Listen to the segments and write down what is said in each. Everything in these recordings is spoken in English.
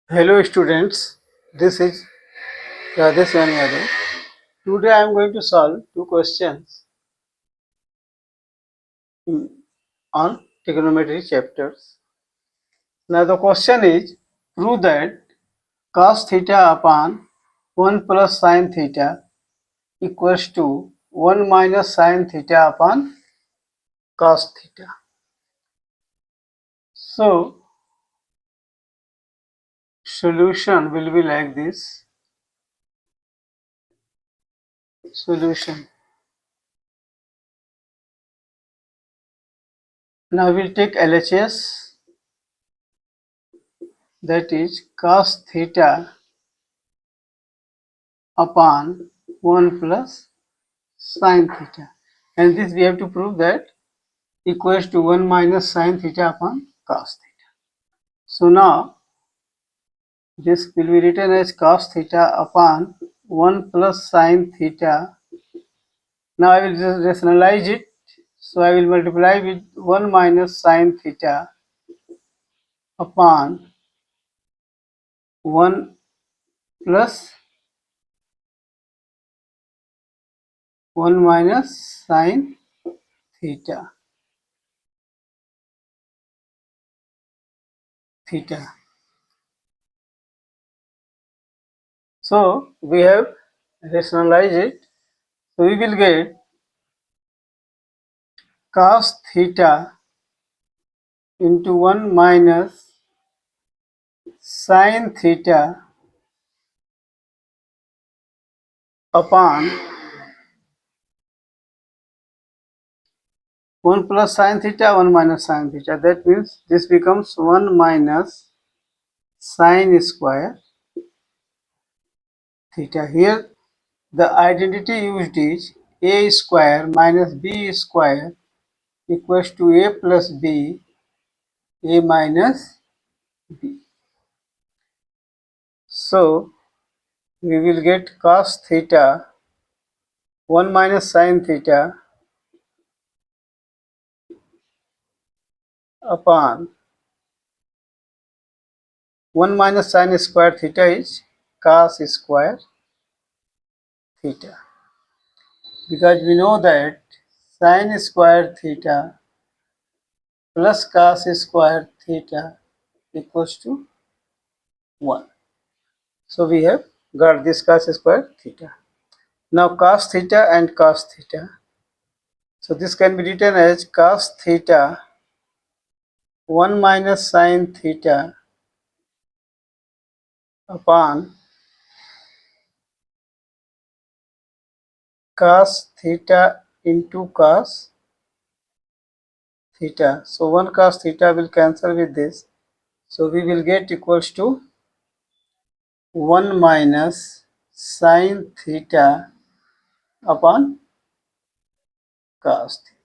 Hello students, this is Radheswami Yadav. Today I am going to solve two questions on trigonometry chapters. Now the question is, prove that cos theta upon 1 plus sin theta equals to 1 minus sin theta upon cos theta. So solution will be like this. Solution. Now we will take LHS, that is cos theta upon 1 plus sin theta, and this we have to prove that equals to 1 minus sin theta upon cos theta. So now this will be written as cos theta upon 1 plus sin theta. Now I will just rationalize it, so I will multiply with 1 minus sin theta upon 1 plus 1 minus sin theta. So we have rationalized it, so we will get cos theta into 1 minus sin theta upon 1 plus sin theta, 1 minus sin theta. That means this becomes 1 minus sin square theta. Here the identity used is a square minus b square equals to a plus b, a minus b. So we will get cos theta 1 minus sin theta upon 1 minus sin square theta is cos square theta, because we know that sin square theta plus cos square theta equals to 1. So we have got this cos square theta. Now cos theta and cos theta. So this can be written as cos theta 1 minus sin theta upon cos theta into cos theta. So 1 cos theta will cancel with this. So we will get equals to 1 minus sin theta upon cos theta.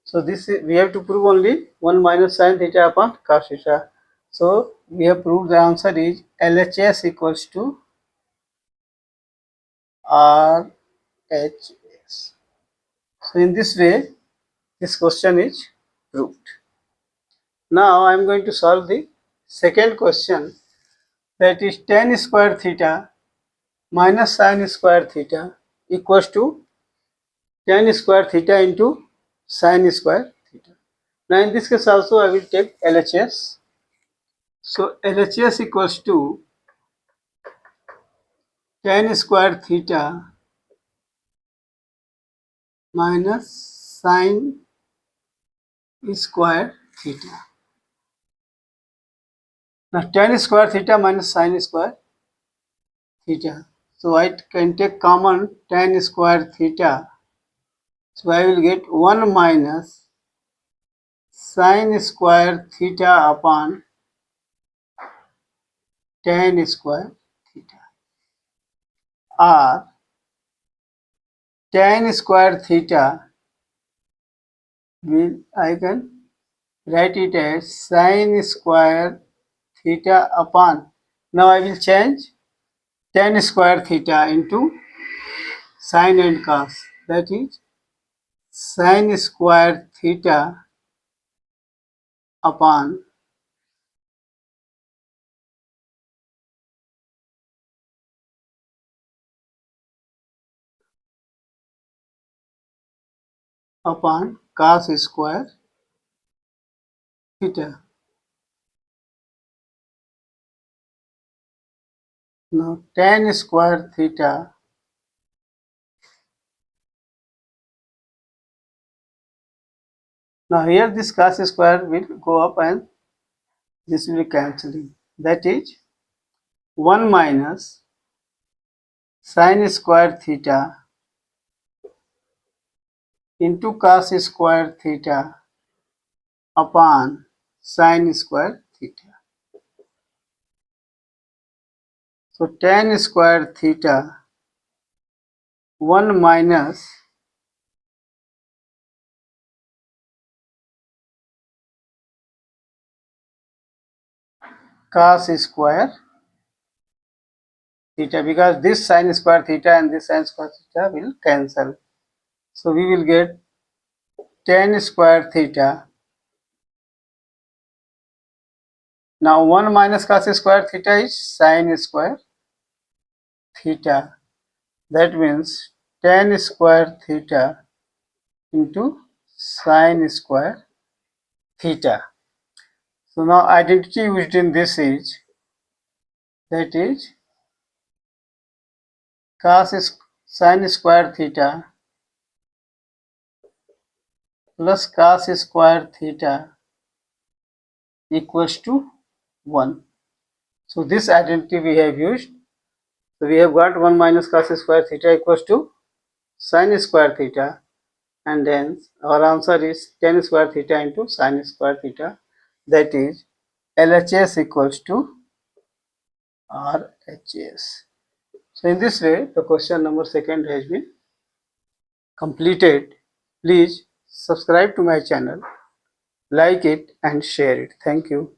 So this is, we have to prove only 1 minus sin theta upon cos theta. So we have proved the answer is LHS equals to RHS. So in this way this question is proved. Now I am going to solve the second question, that is tan square theta minus sin square theta equals to tan square theta into sin square theta. Now in this case also I will take LHS. So LHS equals to tan square theta minus sin square theta. Now tan square theta minus sin square theta. So I can take common tan square theta. So I will get 1 minus sin square theta upon tan square theta, or tan square theta will, I can write it as sin square theta upon, now I will change tan square theta into sin and cos, that is sin square theta upon upon cos square theta. Now tan square theta now here this cos square will go up and this will be cancelling. That is 1 minus sin square theta into cos square theta upon sin square theta. So tan square theta 1 minus cos square theta, because this sin square theta and this sin square theta will cancel. So we will get tan square theta. Now 1 minus cos square theta is sin square theta. That means tan square theta into sin square theta. So now identity used in this is, that is sin square theta plus cos square theta equals to 1. So this identity we have used. So we have got 1 minus cos square theta equals to sin square theta, and then our answer is tan square theta into sin square theta, that is LHS equals to RHS. So in this way the question number 2 has been completed. Please subscribe to my channel, like it and share it. Thank you.